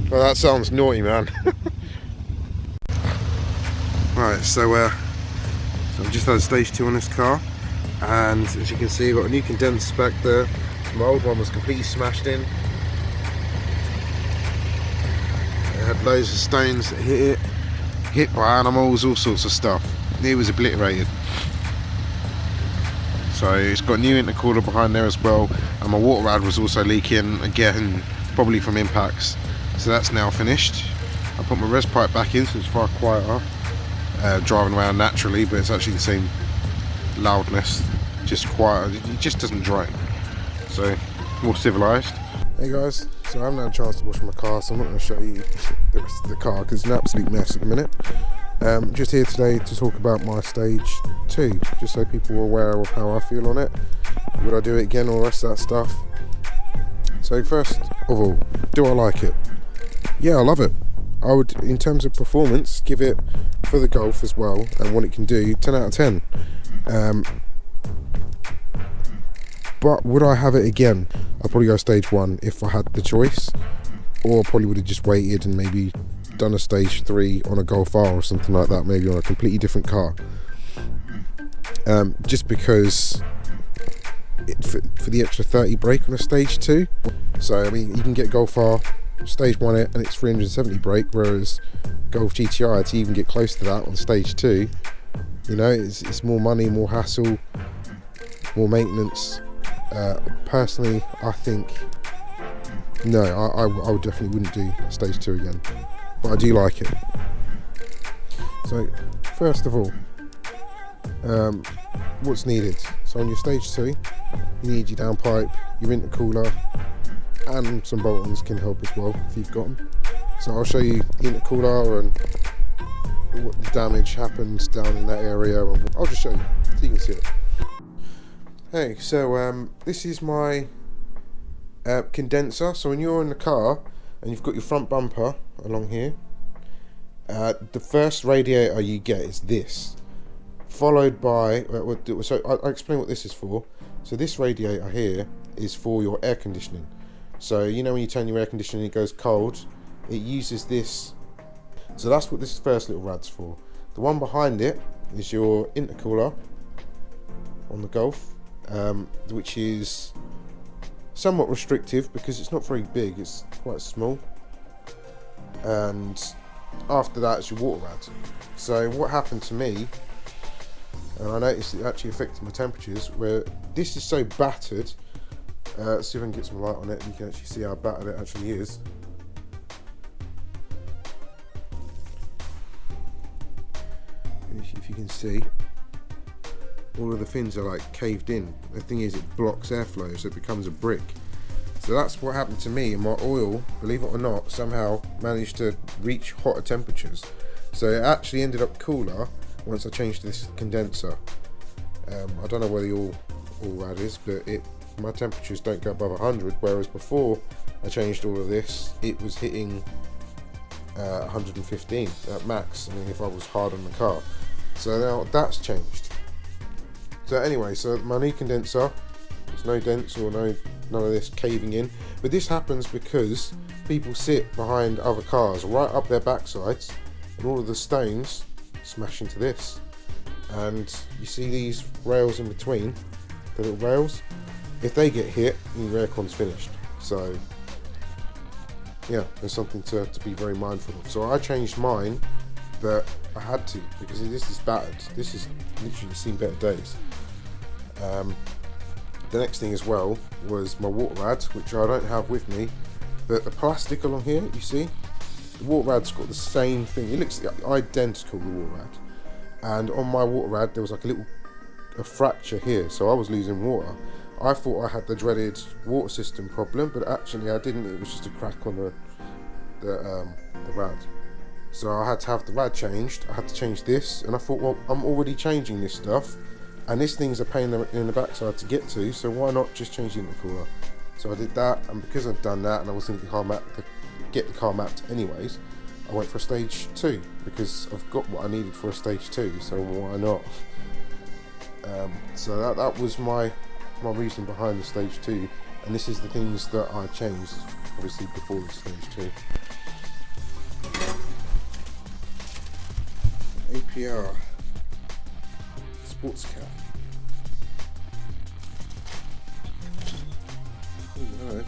Well, that sounds naughty, man. Right, so I've just had a stage 2 on this car, and as you can see, I've got a new condenser back there. My old one was completely smashed in. It had loads of stones that hit by animals, all sorts of stuff. It was obliterated. So it's got a new intercooler behind there as well, and my water rad was also leaking again, probably from impacts. So that's now finished. I put my res pipe back in, so it's far quieter, driving around naturally, but it's actually the same loudness, just quieter. It just doesn't drain, so more civilized. Hey guys, so I haven't had a chance to wash my car, so I'm not going to show you the rest of the car because it's an absolute mess at the minute. Just here today to talk about my stage 2, just so people are aware of how I feel on it. Would I do it again, all the rest of that stuff? So first of all, do I like it? Yeah, I love it. I would, in terms of performance, give it, for the Golf as well and what it can do, 10 out of 10. But would I have it again? I'd probably go stage 1 if I had the choice, or probably would have just waited and maybe done a stage 3 on a Golf R or something like that, maybe on a completely different car. Just because for the extra 30 brake on a stage 2. So I mean, you can get Golf R stage 1 it and it's 370 brake, whereas Golf GTI, to even get close to that on stage 2, you know, it's more money, more hassle, more maintenance. Personally, I think no, I would definitely wouldn't do stage 2 again, but I do like it. So first of all, what's needed? So on your stage 2, you need your downpipe, your intercooler, and some bolt-ons can help as well if you've got them. So I'll show you the intercooler and what the damage happens down in that area, and I'll just show you so you can see it. Hey, so this is my condenser. So when you're in the car and you've got your front bumper along here, the first radiator you get is this, followed by, so I'll explain what this is for. So this radiator here is for your air conditioning. So you know when you turn your air conditioning, it goes cold, it uses this. So that's what this first little rad's for. The one behind it is your intercooler on the Golf, which is somewhat restrictive because it's not very big, it's quite small. And after that it's your water rad. So what happened to me, and I noticed it actually affected my temperatures, where this is so battered. Let's see if I can get some light on it and you can actually see how battered it actually is. If you can see, all of the fins are like caved in. The thing is, it blocks airflow, so it becomes a brick. So that's what happened to me, and my oil, believe it or not, somehow managed to reach hotter temperatures. So it actually ended up cooler once I changed this condenser. I don't know where the all rad is, but my temperatures don't go above 100, whereas before I changed all of this, it was hitting 115 at max. I mean, if I was hard on the car. So now that's changed. So anyway, so my new condenser, there's no dents or none of this caving in, but this happens because people sit behind other cars right up their backsides, and all of the stones smash into this. And you see these rails in between, the little rails, if they get hit, your aircon's finished. So yeah, there's something to be very mindful of. So I changed mine, but I had to, because this is battered. This has literally seen better days. The next thing as well was my water rad, which I don't have with me, but the plastic along here, you see, the water rad's got the same thing. It looks identical, the water rad. And on my water rad, there was like a fracture here, so I was losing water. I thought I had the dreaded water system problem, but actually I didn't. It was just a crack on the rad. So I had to have the rad changed. I had to change this, and I thought, well, I'm already changing this stuff, and this thing's a pain in the backside to get to, so why not just change the intercooler? So I did that, and because I'd done that, and I was going to get the car mapped anyways, I went for a stage 2, because I've got what I needed for a stage 2, so why not? So that was my my reason behind the stage 2, and this is the things that I changed obviously before the stage 2. APR sports car. Oh, hello.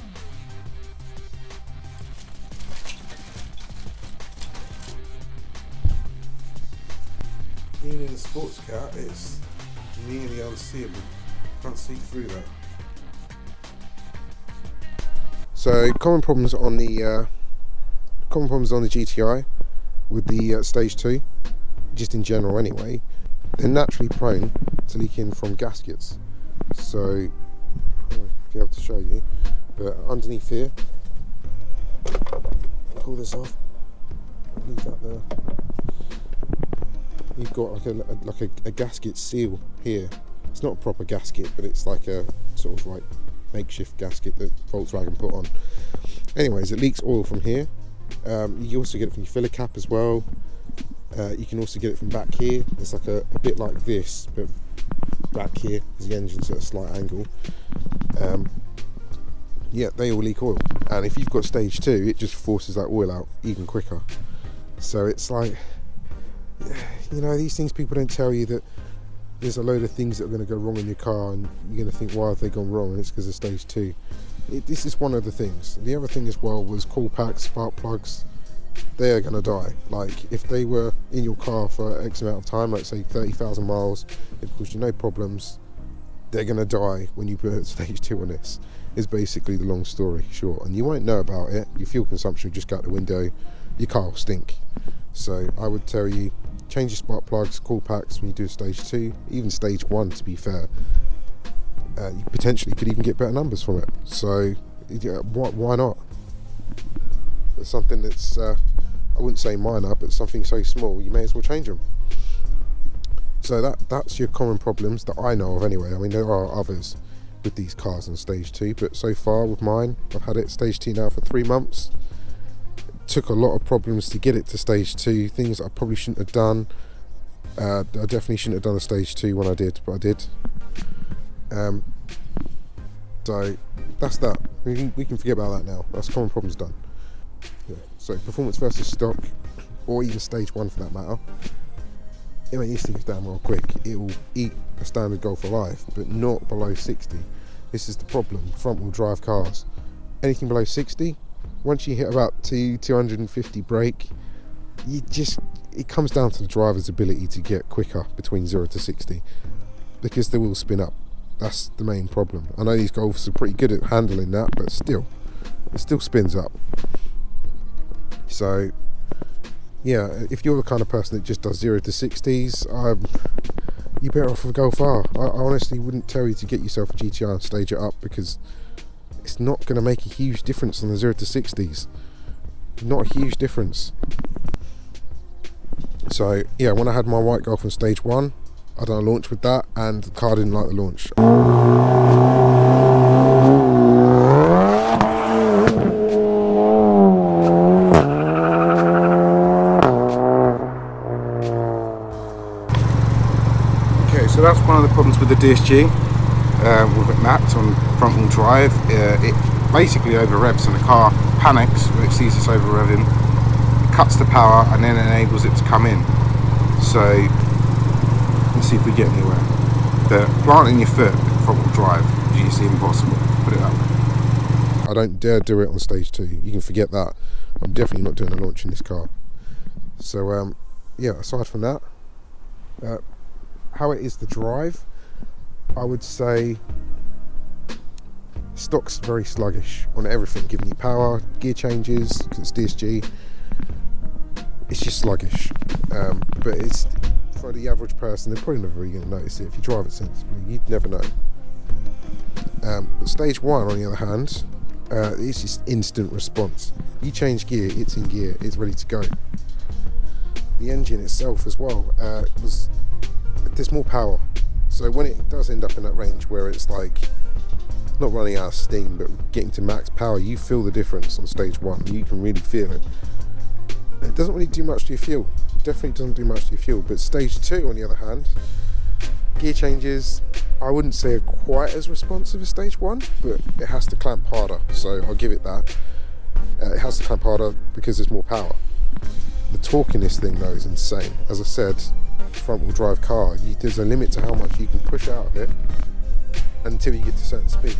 Being in a sports car, it's nearly unseeable. Can't see through that. So common problems on the GTI with the stage 2, just in general anyway, they're naturally prone to leaking from gaskets. So I'll be able to show you, but underneath here, pull this off, leave that there. You've got like a gasket seal here. It's not a proper gasket, but it's like a sort of like makeshift gasket that Volkswagen put on. Anyways, it leaks oil from here. You also get it from your filler cap as well. You can also get it from back here. It's like a bit like this, but back here is the engine's at a slight angle. Yeah, they all leak oil, and if you've got stage 2, it just forces that oil out even quicker. So it's like, you know, these things people don't tell you, that there's a load of things that are going to go wrong in your car, and you're going to think, why have they gone wrong? And it's because of stage 2. This is one of the things. The other thing as well was coil packs, spark plugs. They are going to die. Like, if they were in your car for X amount of time, like say 30,000 miles, it caused you no problems, they're going to die when you put stage 2 on this, is basically the long story short. And you won't know about it. Your fuel consumption will just go out the window, your car will stink. So I would tell you, change your spark plugs, coil packs when you do stage 2, even stage 1 to be fair. You potentially could even get better numbers from it. So yeah, why not? It's something that's, I wouldn't say minor, but something so small, you may as well change them. So that's your common problems that I know of anyway. I mean, there are others with these cars on stage 2, but so far with mine, I've had it stage 2 now for 3 months. Took a lot of problems to get it to stage 2, things that I probably shouldn't have done. I definitely shouldn't have done a stage 2 when I did, but I did. So that's that. We can forget about that now. That's common problems done. Yeah. So performance versus stock, or even stage 1 for that matter. I mean, these things down real quick. It will eat a standard Golf alive, but not below 60. This is the problem. Front wheel drive cars, anything below 60. Once you hit about 250 brake, it comes down to the driver's ability to get quicker between 0 to 60, because they will spin up. That's the main problem. I know these Golfs are pretty good at handling that, but still, it still spins up. So yeah, if you're the kind of person that just does 0 to 60s, you're better off with Golf R. I honestly wouldn't tell you to get yourself a GTI and stage it up, because it's not going to make a huge difference on the 0 to 60s. Not a huge difference. So yeah, when I had my white Golf on stage 1, I done a launch with that, and the car didn't like the launch. Okay, so that's one of the problems with the DSG. With it mapped on front wheel drive, it basically over revs, and the car panics when it sees it's over revving, it cuts the power, and then enables it to come in. So let's see if we get anywhere. But planting your foot with front wheel drive is usually impossible, put it that way. I don't dare do it on stage 2, you can forget that. I'm definitely not doing a launch in this car. So yeah, aside from that, how it is to drive, I would say stock's very sluggish on everything, giving you power, gear changes, because it's DSG, it's just sluggish. But it's, for the average person, they're probably never really going to notice it. If you drive it sensibly, you'd never know. But stage 1, on the other hand, it's just instant response. You change gear, it's in gear, it's ready to go. The engine itself as well, there's more power. So when it does end up in that range where it's like not running out of steam but getting to max power, you feel the difference on stage 1. You can really feel it. It doesn't really do much to your fuel. It definitely doesn't do much to your fuel. But stage 2, on the other hand, gear changes, I wouldn't say quite as responsive as stage 1, but it has to clamp harder, so I'll give it that. It has to clamp harder because there's more power. The torque in this thing though is insane. As I said, front wheel drive car, there's a limit to how much you can push out of it until you get to a certain speed.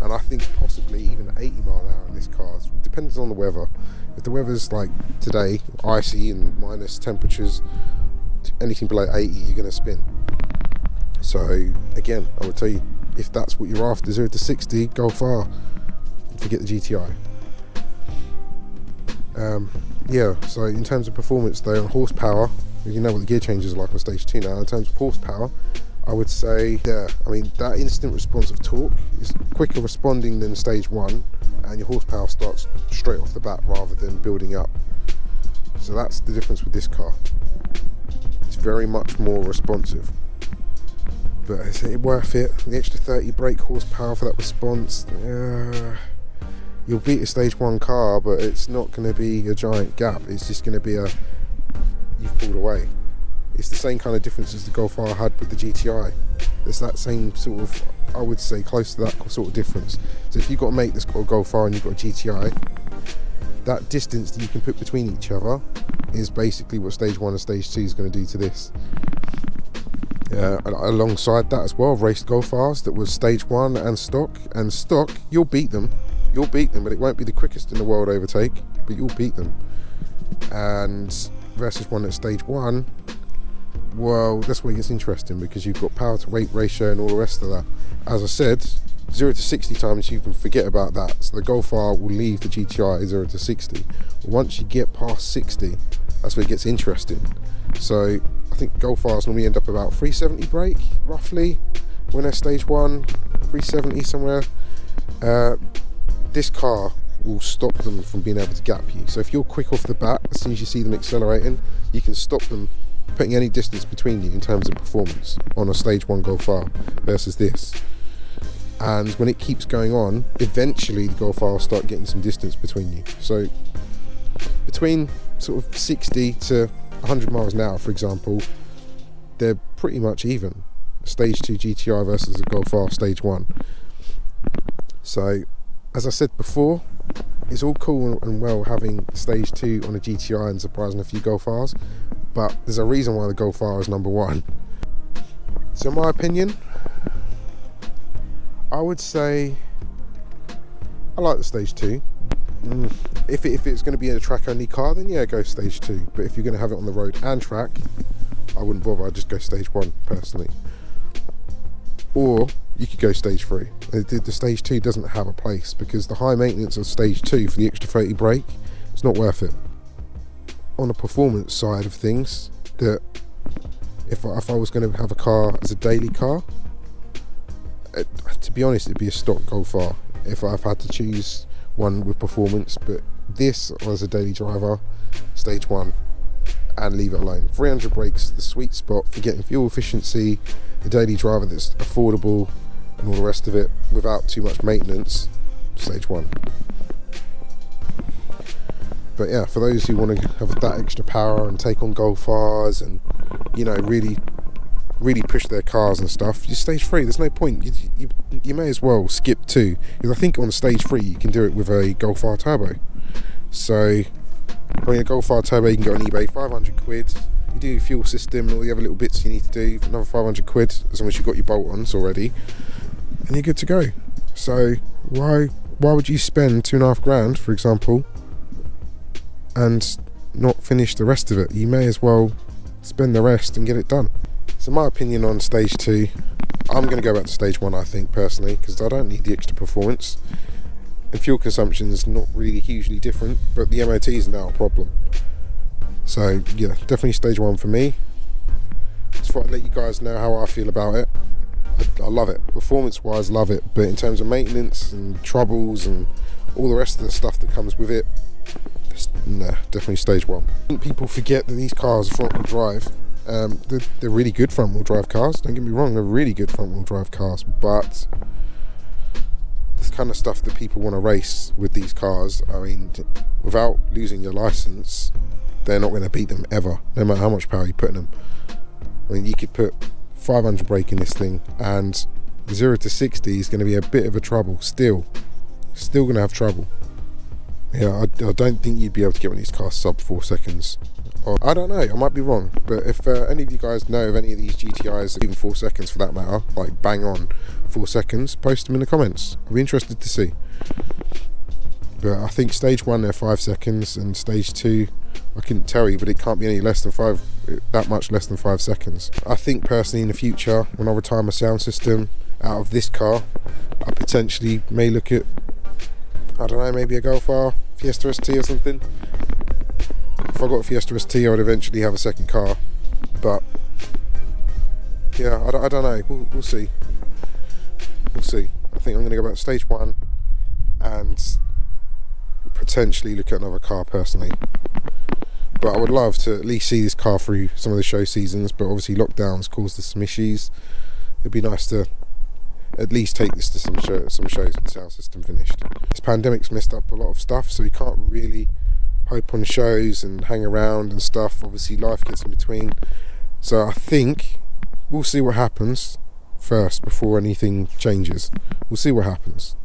And I think possibly even 80 mile an hour in this car, depends on the weather. If the weather's like today, icy and minus temperatures, anything below 80 you're going to spin. So again, I would tell you, if that's what you're after, 0 to 60, go far. Forget the GTI. Yeah, so in terms of performance though, and horsepower, you know what the gear changes are like on stage 2 now. In terms of horsepower, I would say, yeah, I mean, that instant response of torque is quicker responding than stage 1, and your horsepower starts straight off the bat rather than building up. So that's the difference with this car. It's very much more responsive. But is it worth it? The extra 30 brake horsepower for that response? You'll beat a stage 1 car, but it's not going to be a giant gap. It's just going to be you've pulled away. It's the same kind of difference as the Golf R had with the GTI. It's that same sort of, I would say, close to that sort of difference. So if you've got a mate that's got a Golf R and you've got a GTI, that distance that you can put between each other is basically what stage 1 and stage 2 is going to do to this. Alongside that as well, I've raced Golf Rs that was stage 1 and stock. And stock, you'll beat them, but it won't be the quickest in the world overtake, but you'll beat them. And versus one at stage 1, well, that's where it gets interesting, because you've got power to weight ratio and all the rest of that. As I said, 0 to 60 times you can forget about that. So the Golf R will leave the GTI 0 to 60. But once you get past 60, that's where it gets interesting. So I think Golf Rs normally end up about 370 brake, roughly, when they're stage 1, 370 somewhere. This car will stop them from being able to gap you. So if you're quick off the bat, as soon as you see them accelerating, you can stop them putting any distance between you in terms of performance on a stage 1 Golf R versus this. And when it keeps going on, eventually the Golf R will start getting some distance between you. So between sort of 60 to 100 miles an hour, for example, they're pretty much even. Stage 2 GTI versus the Golf R stage 1. So as I said before, it's all cool and well having stage 2 on a GTI and surprising a few Golf Rs, but there's a reason why the Golf R is number 1. So in my opinion, I would say I like the stage 2. If it's going to be a track only car, then yeah, go stage 2. But if you're going to have it on the road and track, I wouldn't bother, I'd just go stage 1 personally. Or you could go stage 3. The stage 2 doesn't have a place, because the high maintenance of stage 2 for the extra 30 brake, it's not worth it. On the performance side of things, that if I was going to have a car as a daily car, to be honest, it'd be a stock Golf R if I've had to choose one with performance. But this, as a daily driver, stage 1 and leave it alone. 300 brakes, the sweet spot for getting fuel efficiency, a daily driver that's affordable and all the rest of it without too much maintenance, stage 1. But yeah, for those who want to have that extra power and take on Golf Rs and, you know, really push their cars and stuff, you stage 3, there's no point. You may as well skip 2, because I think on stage 3 you can do it with a Golf R turbo. So I mean, a Golf R turbo you can go on eBay, 500 quid. You do your fuel system and all the other little bits you need to do for another 500 quid, as long as you've got your bolt-ons already, and you're good to go. So why would you spend £2,500, for example, and not finish the rest of it? You may as well spend the rest and get it done. So my opinion on stage 2, I'm going to go back to stage 1, I think, personally, because I don't need the extra performance. And fuel consumption is not really hugely different, but the MOT is now a problem. So yeah, definitely stage 1 for me. Just thought I'd let you guys know how I feel about it. I love it, performance wise, love it, but in terms of maintenance and troubles and all the rest of the stuff that comes with it, nah, definitely stage 1. I think people forget that these cars are front wheel drive. They're really good front wheel drive cars, don't get me wrong, they're really good front wheel drive cars, but this kind of stuff that people want to race with these cars, I mean, without losing your license, they're not going to beat them ever, no matter how much power you put in them. I mean, you could put 500 braking this thing, and 0 to 60 is going to be a bit of a trouble. Still going to have trouble. Yeah, I don't think you'd be able to get one of these cars sub 4 seconds. Or, I don't know, I might be wrong, but if any of you guys know of any of these GTIs, even 4 seconds for that matter, like bang on 4 seconds, post them in the comments. I'd be interested to see. But I think stage 1 they're 5 seconds, and stage 2, I couldn't tell you, but it can't be any less than that much less than 5 seconds. I think personally in the future, when I retire my sound system out of this car, I potentially may look at, I don't know, maybe a Golf R, Fiesta ST or something. If I got a Fiesta ST, I would eventually have a second car. But yeah, I don't know. We'll see. We'll see. I think I'm going to go back to stage 1 and potentially look at another car personally. But I would love to at least see this car through some of the show seasons. But obviously lockdowns caused us some issues. It'd be nice to at least take this to some shows with the sound system finished. This pandemic's messed up a lot of stuff, so we can't really hope on shows and hang around and stuff. Obviously life gets in between, so I think we'll see what happens first before anything changes. We'll see what happens.